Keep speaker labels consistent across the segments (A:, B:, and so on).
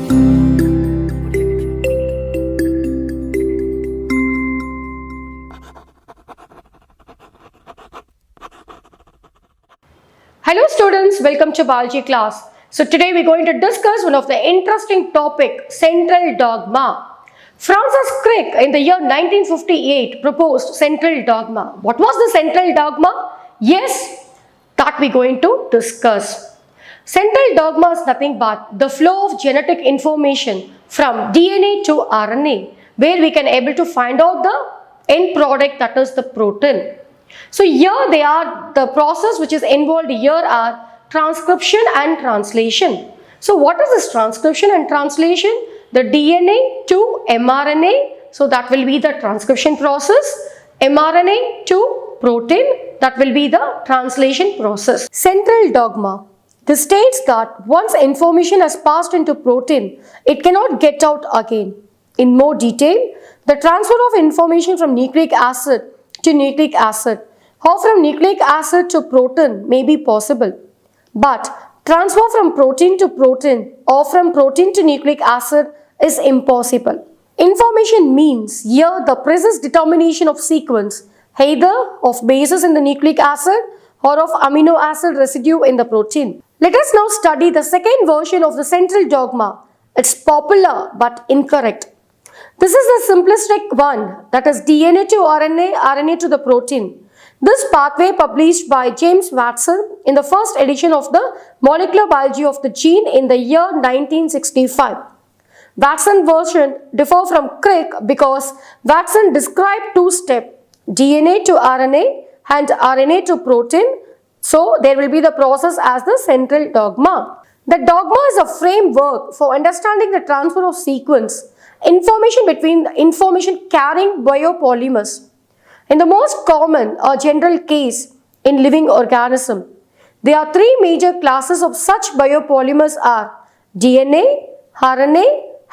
A: Hello students, welcome to biology class. So today we're going to discuss one of the interesting topic, central dogma. Francis Crick in the year 1958 proposed central dogma. What was the central dogma? Yes, that we're going to discuss. Central dogma is nothing but the flow of genetic information from DNA to RNA, where we can able to find out the end product, that is the protein. So here they are, the process which is involved here are transcription and translation. So what is this transcription and translation? The DNA to mRNA, so that will be the transcription process. mRNA to protein, that will be the translation process. Central dogma. This states that once information has passed into protein, it cannot get out again. In more detail, the transfer of information from nucleic acid to nucleic acid or from nucleic acid to protein may be possible, but transfer from protein to protein or from protein to nucleic acid is impossible. Information means here the precise determination of sequence either of bases in the nucleic acid or of amino acid residue in the protein. Let us now study the second version of the central dogma. It's popular but incorrect. This is the simplistic one, that is DNA to RNA, RNA to the protein. This pathway published by James Watson in the first edition of the Molecular Biology of the Gene in the year 1965. Watson version differ from Crick because Watson described two steps, DNA to RNA and RNA to protein. So there will be the process as the central dogma. The dogma is a framework for understanding the transfer of sequence information between the information carrying biopolymers. In the most common or general case in living organism, there are three major classes of such biopolymers are DNA, RNA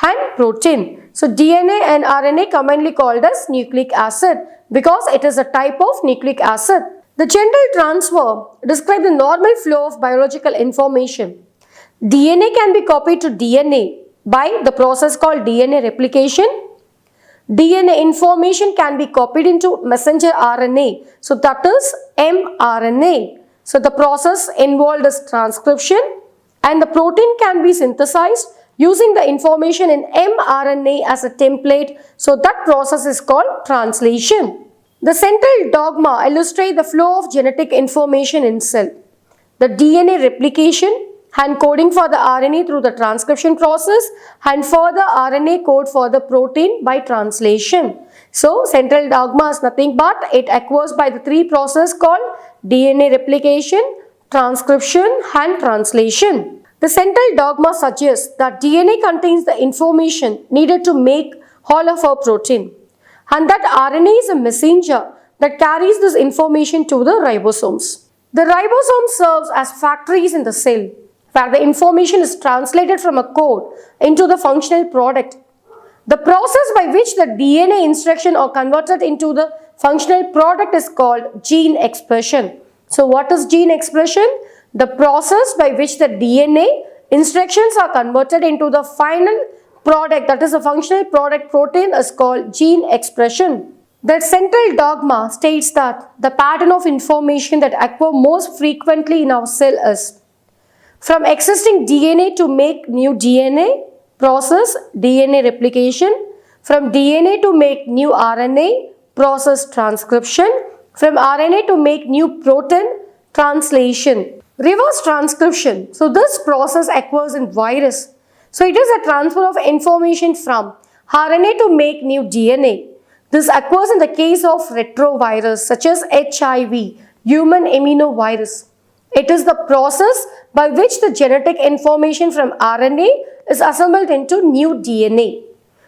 A: and protein. So DNA and RNA commonly called as nucleic acid because it is a type of nucleic acid. The general transfer describes the normal flow of biological information. DNA can be copied to DNA by the process called DNA replication. DNA information can be copied into messenger RNA, so that is mRNA. So the process involved is transcription, and the protein can be synthesized using the information in mRNA as a template, so that process is called translation. The central dogma illustrates the flow of genetic information in cell. The DNA replication and coding for the RNA through the transcription process and further RNA code for the protein by translation. So central dogma is nothing but it occurs by the three processes called DNA replication, transcription and translation. The central dogma suggests that DNA contains the information needed to make all of our protein, and that RNA is a messenger that carries this information to the ribosomes. The ribosome serves as factories in the cell, where the information is translated from a code into the functional product. The process by which the DNA instructions are converted into the functional product is called gene expression. So what is gene expression? The process by which the DNA instructions are converted into the final product, that is a functional product protein, is called gene expression. The central dogma states that the pattern of information that occurs most frequently in our cell is from existing DNA to make new DNA, process DNA replication, from DNA to make new RNA, process transcription, from RNA to make new protein, translation. Reverse transcription. So this process occurs in virus. So it is a transfer of information from RNA to make new DNA. This occurs in the case of retrovirus such as HIV, human immunovirus. It is the process by which the genetic information from RNA is assembled into new DNA.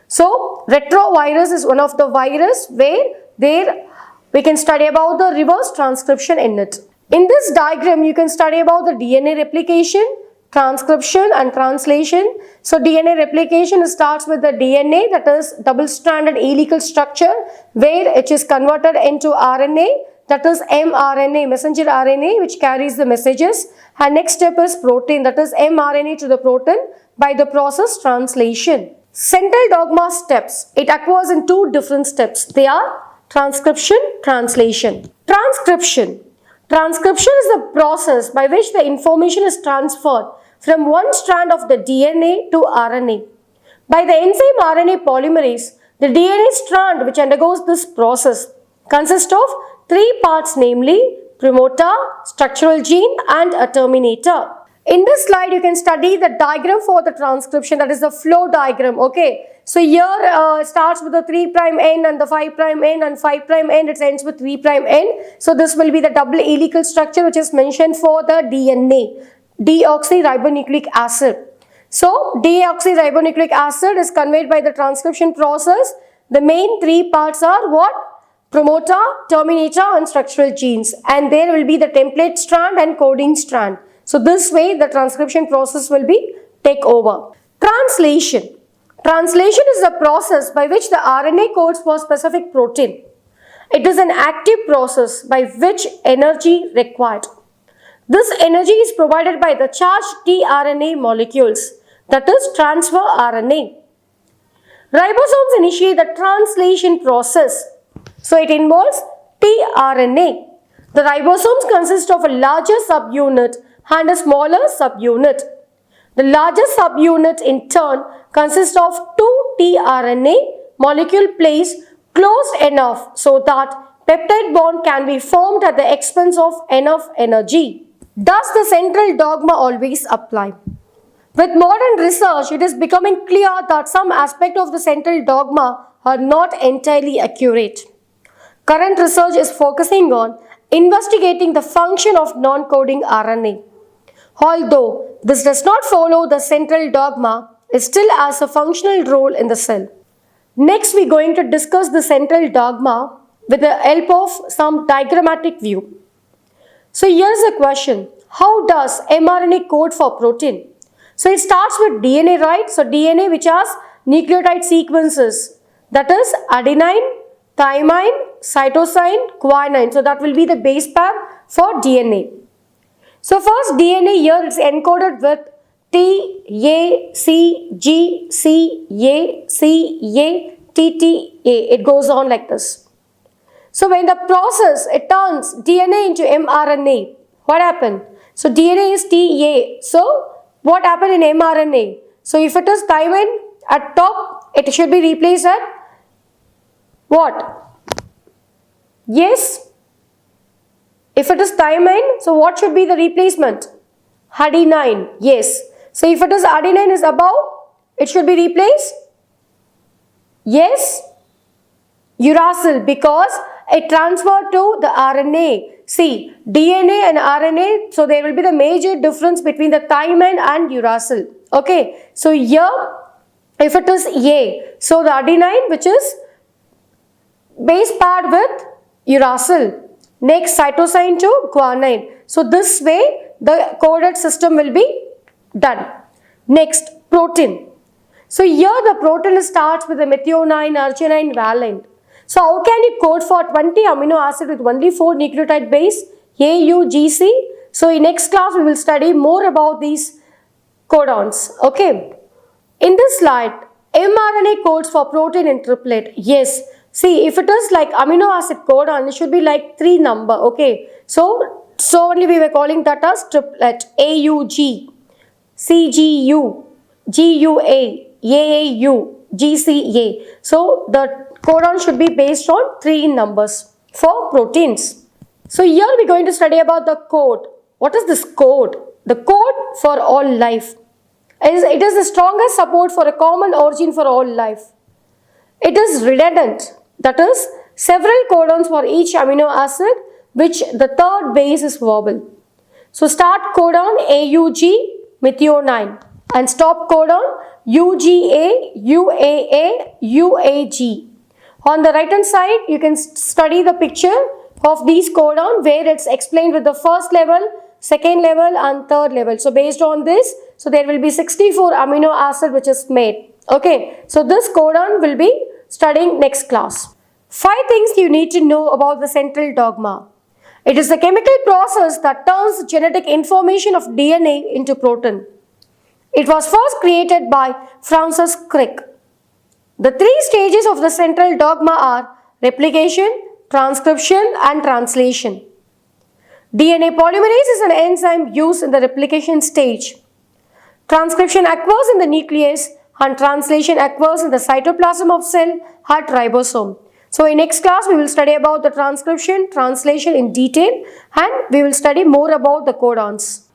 A: So, retrovirus is one of the virus where we can study about the reverse transcription in it. In this diagram, you can study about the DNA replication, transcription and translation. So, DNA replication starts with the DNA, that is double-stranded helical structure, where it is converted into RNA, that is mRNA, messenger RNA, which carries the messages. And next step is protein, that is mRNA to the protein, by the process translation. Central dogma steps. It occurs in two different steps. They are transcription, translation. Transcription. Transcription is the process by which the information is transferred from one strand of the DNA to RNA. By the enzyme RNA polymerase, the DNA strand which undergoes this process consists of three parts, namely promoter, structural gene and a terminator. In this slide, you can study the diagram for the transcription, that is the flow diagram. Okay, so here it starts with the 3' end and the 5' end, and 5' end it ends with 3' end. So this will be the double helical structure which is mentioned for the DNA, deoxyribonucleic acid. So deoxyribonucleic acid is conveyed by the transcription process. The main three parts are what? Promoter, terminator and structural genes, and there will be the template strand and coding strand. So this way the transcription process will be take over. Translation. Translation is the process by which the RNA codes for specific protein. It is an active process by which energy required. This energy is provided by the charged tRNA molecules, that is transfer RNA. Ribosomes initiate the translation process. So it involves tRNA. The ribosomes consist of a larger subunit and a smaller subunit. The larger subunit in turn consists of two tRNA molecule placed close enough so that peptide bond can be formed at the expense of enough energy. Does the central dogma always apply? With modern research, it is becoming clear that some aspects of the central dogma are not entirely accurate. Current research is focusing on investigating the function of non-coding RNA. Although this does not follow the central dogma, it still has a functional role in the cell. Next, we are going to discuss the central dogma with the help of some diagrammatic view. So here's a question. How does mRNA code for protein? So it starts with DNA, right? So DNA which has nucleotide sequences, that is adenine, thymine, cytosine, guanine. So that will be the base pair for DNA. So first DNA here is encoded with T, A, C, G, C, A, C, A, T, T, A. It goes on like this. So when the process, it turns DNA into mRNA, what happened? So DNA is TA. So what happened in mRNA? So if it is thymine at top, it should be replaced at what? Yes. If it is thymine, so what should be the replacement? Adenine. Yes. So if it is adenine is above, it should be replaced? Yes. Uracil, because it transferred to the RNA. See, DNA and RNA, so there will be the major difference between the thymine and uracil. Okay. So here, if it is A, so the adenine which is base paired with uracil. Next, cytosine to guanine. So this way the coded system will be done. Next, protein. So here the protein starts with the methionine, arginine, valine. So how can you code for 20 amino acid with only 4 nucleotide base, AUGC? So in next class we will study more about these codons. Okay. In this slide, mRNA codes for protein in triplet. Yes. See, if it is like amino acid codon, it should be like 3 number. Okay. So only we were calling that as triplet. AUG, CGU, GUA, AAU, GCA. So the codon should be based on 3 numbers for proteins. So here we are going to study about the code. What is this code? The code for all life. It is the strongest support for a common origin for all life. It is redundant. That is, several codons for each amino acid, which the third base is vowel. So start codon AUG, methionine, and stop codon UGA, UAA, UAG. On the right hand side, you can study the picture of these codon where it's explained with the first level, second level and third level. So based on this, so there will be 64 amino acid which is made. Okay, so this codon will be studying next class. 5 things you need to know about the central dogma. It is the chemical process that turns genetic information of DNA into protein. It was first created by Francis Crick. The three stages of the central dogma are replication, transcription, and translation. DNA polymerase is an enzyme used in the replication stage. Transcription occurs in the nucleus and translation occurs in the cytoplasm of cell at ribosome. So in next class we will study about the transcription, translation in detail, and we will study more about the codons.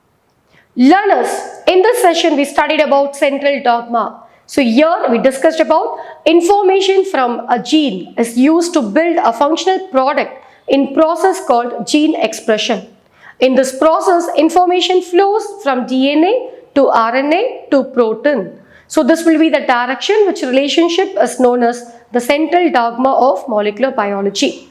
A: Learners, in this session we studied about central dogma. So here we discussed about information from a gene is used to build a functional product in process called gene expression. In this process, information flows from DNA to RNA to protein. So this will be the direction which relationship is known as the central dogma of molecular biology.